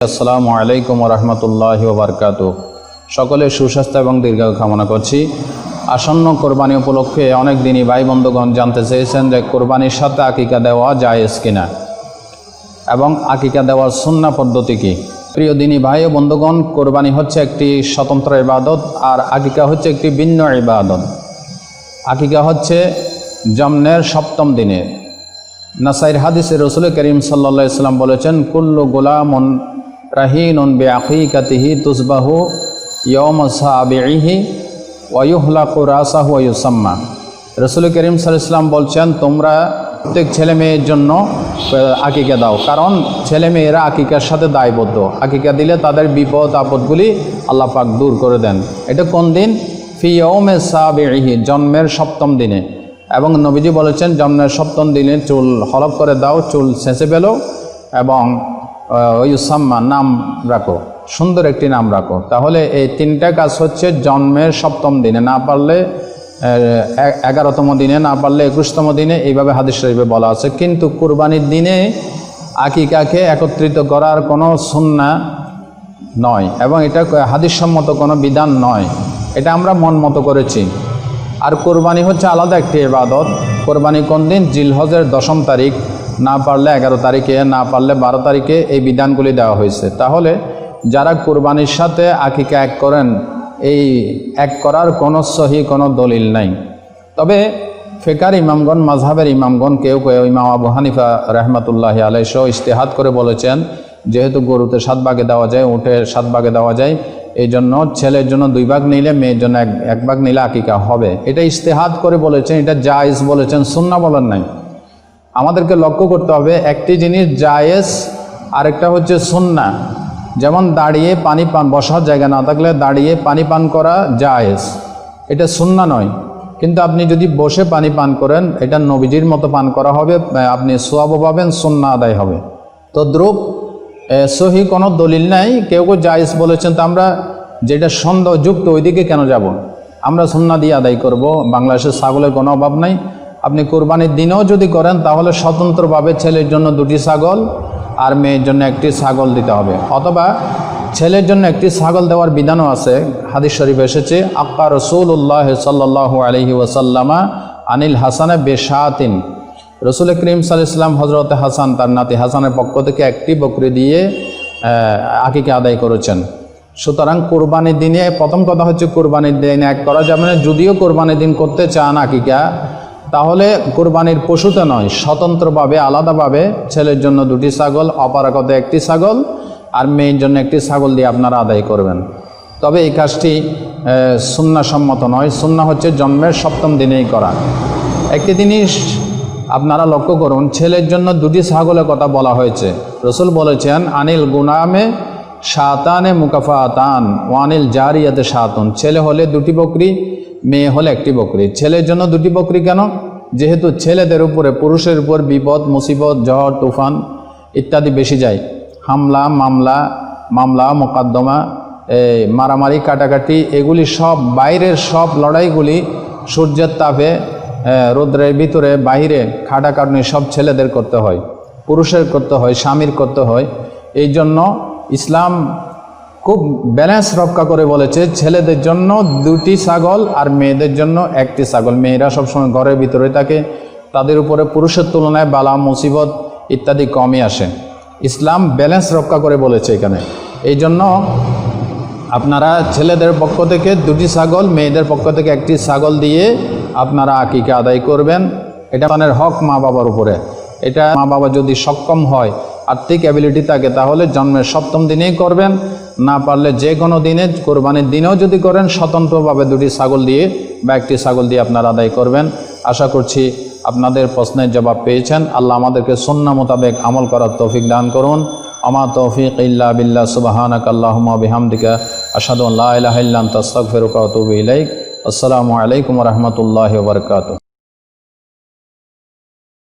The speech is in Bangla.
আসসালামু আলাইকুম ওয়া রাহমাতুল্লাহি ওয়া বারাকাতুহু। সকলে সুস্বাস্থ্য এবং দীর্ঘায়ু কামনা করছি। আসন্ন কোরবানি উপলক্ষে অনেক দিনই ভাই বন্ধুগণ জানতে চেয়েছেন যে কোরবানির সাথে আকিকা দেওয়া জায়েজ কিনা এবং আকিকা দেওয়ার সুন্নাহ পদ্ধতি কি। প্রিয় দিনী ভাই ও বন্ধুগণ, কোরবানি হচ্ছে একটি স্বতন্ত্র ইবাদত আর আকিকা হচ্ছে একটি ভিন্ন ইবাদত। আকিকা হচ্ছে জন্মের সপ্তম দিনে। নাসাইর হাদিসে রাসূল করিম সাল্লাল্লাহু আলাইহি ওয়াসাল্লাম বলেছেন, কুল্লু গুলামুন রাহিনুন বিআকিকাতিহি তুসবাহু ইয়াওমা সাবিহি ওয়া ইউহলাকু রাসাহু ওয়া ইউসাম্মা। রাসূল করিম সাল্লাল্লাহু আলাইহি ওয়াসাল্লাম বলছেন, তোমরা প্রত্যেক ছেলে মেয়ের জন্য আকিকা দাও, কারণ ছেলে মেয়েরা আকিকার সাথে দায়বদ্ধ। আকিকা দিলে তাদের বিপদ আপদগুলি আল্লাহ পাক দূর করে দেন। এটা কোন দিন? ফি ইয়াওমে সাবিহি, জন্মের সপ্তম দিনে। এবং নবীজি বলেছেন, জন্মের সপ্তম দিনে চুল হলক করে দাও, চুল ছেঁচে ফেলো এবং ইউসাম্মা, নাম রাখো, সুন্দর একটি নাম রাখো। তাহলে এই তিনটা কাজ হচ্ছে জন্মের সপ্তম দিনে, না পারলে 11তম দিনে, না পারলে 21তম দিনে, এইভাবে হাদিস শরীফে বলা আছে। কিন্তু কুরবানির দিনে আকিকাকে একত্রিত করার কোনো সুন্নাহ নয় এবং এটা হাদিসসম্মত কোনো বিধান নয়, এটা আমরা মন মতো করেছি। আর কোরবানি হচ্ছে আলাদা একটি ইবাদত। কোরবানি কোন দিন? জিলহজের 10ম তারিখ, না পারলে 11 তারিখে, না পারলে 12 তারিখে, এই বিধানগুলি দেওয়া হয়েছে। তাহলে যারা কোরবানির সাথে আকিকা এক করেন, এই এক করার কোনো সহি কোনো দলিল নাই। তবে ফিকার ইমামগণ, মাযহাবের ইমামগণ, কেউ কেউ ইমাম আবু হানিফা রাহমাতুল্লাহি আলাইহি সহ ইজতিহাদ করে বলেছেন, যেহেতু গরুতে 7 ভাগে দেওয়া যায়, উটের 7 ভাগে দেওয়া যায়, এই জন্য ছেলের জন্য 2 ভাগ নিলে, মেয়ের জন্য 1 ভাগ নিলে আকিকা হবে। এটা ইজতিহাদ করে বলেছেন, এটা জায়েজ বলেছেন, সুন্নাহ বলেন নাই। আমাদেরকে লক্ষ্য করতে হবে, একটি জিনিস জায়েজ, আরেকটা হচ্ছে সুন্নাহ। যেমন দাঁড়িয়ে পানি পান, বসার জায়গা না থাকলে দাঁড়িয়ে পানি পান করা জায়েজ, এটা সুন্নাহ নয়। কিন্তু আপনি যদি বসে পানি পান করেন, এটা নবীজির মতো পান করা হবে, আপনি সওয়াবও পাবেন, সুন্নাহ আদায় হবে। তদ্রূপ সহি কোনো দলিল নাই, কেউ কেউ জায়েজ বলেছেন। তো আমরা যেটা সন্দেহযুক্ত ওইদিকে কেন যাব? আমরা সুন্নাহ দিয়ে আদায় করব। বাংলাদেশের ছাগলের কোনো অভাব নাই। আপনি কোরবানির দিনেও যদি করেন, তাহলে স্বতন্ত্রভাবে ছেলের জন্য 2টি ছাগল আর মেয়ের জন্য 1টি ছাগল দিতে হবে। অথবা ছেলের জন্য 1টি ছাগল দেওয়ার বিধানও আছে, হাদিস শরীফ এসেছে, আক্কা রাসূলুল্লাহ সাল্লাল্লাহু আলাইহি ওয়াসাল্লামা আনিল হাসানে বেশাতিন। রাসূল করিম সাল্লাল্লাহু আলাইহি ওয়াসাল্লাম হযরত হাসান, তার নাতি হাসানের পক্ষ থেকে 1টি বকরি দিয়ে আকিকা আদায় করেছেন। সুতরাং কোরবানির দিনে প্রথম কথা হচ্ছে, কোরবানির দিনে এক করা যাবে না। যদিও কোরবানির দিন করতে চান আকিকা, তাহলে কোরবানির পশুতে নয়, স্বতন্ত্রভাবে আলাদাভাবে ছেলের জন্য 2টি ছাগল, অপারগত 1টি ছাগল আর মেয়ের জন্য 1টি ছাগল দিয়ে আপনারা আদায় করবেন। তবে এই কাজটি সুন্নাহসম্মত নয়। সুন্নাহ হচ্ছে জন্মের সপ্তম দিনেই করা। একটি জিনিস আপনারা লক্ষ্য করুন, ছেলের জন্য 2টি ছাগলের কথা বলা হয়েছে। রাসূল বলেছেন, আনিল গুনামে শাতানে মুকাফাতান ওয়ানিল জারিয়াতে শাতুন। ছেলে হলে 2টি বকরি, মেয়ে হলে 1টি বকরি। ছেলের জন্য 2টি বকরি কেন? যেহেতু ছেলেদের উপরে পুরুষের উপর বিপদ, মুসিবত, ঝড়, তুফান ইত্যাদি বেশি যায়। হামলা, মামলা মোকদ্দমা, মারামারি, কাটাকাটি, এগুলি সব, বাইরের সব লড়াইগুলি সূর্যের তাপে, রোদ্রের ভিতরে, বাইরে খাটাখাটনি সব ছেলেদের করতে হয়, পুরুষের করতে হয়, স্বামীর করতে হয়। এই জন্য ইসলাম খুব ব্যালেন্স রক্ষা করে বলেছে, ছেলেদের জন্য 2টি ছাগল আর মেয়েদের জন্য 1টি ছাগল। মেয়েরা সবসময় ঘরের ভিতরে থাকে, তাদের উপরে পুরুষের তুলনায় বালা মুসিবত ইত্যাদি কমই আসে। ইসলাম ব্যালেন্স রক্ষা করে বলেছে এখানে। এই জন্য আপনারা ছেলেদের পক্ষ থেকে 2টি ছাগল, মেয়েদের পক্ষ থেকে 1টি ছাগল দিয়ে আপনারা আকিকা আদায় করবেন। এটা তাদের হক মা বাবার উপরে। এটা মা বাবা যদি সক্ষম হয়, আর্থিক অ্যাবিলিটি থাকে, তাহলে জন্মের সপ্তম দিনেই করবেন। না পারলে যে কোনো দিনে, কোরবানির দিনেও যদি করেন, স্বতন্ত্রভাবে 2টি ছাগল দিয়ে বা 1টি ছাগল দিয়ে আপনারা আদায় করবেন। আশা করছি আপনাদের প্রশ্নের জবাব পেয়েছেন। আল্লাহ আমাদেরকে সুন্নাহ মোতাবেক আমল করার তৌফিক দান করুন। আমা তৌফিক ইল্লা বিল্লাহ। সুবহানাকা আল্লাহুম্মা বিহামদিকা আশহাদু আল্লা ইলাহা ইল্লা আনতা আস্তাগফিরুকা ওয়া আতুবু ইলাইক। আসসালামু আলাইকুম ওয়া রাহমাতুল্লাহি ওয়া বারাকাতুহু।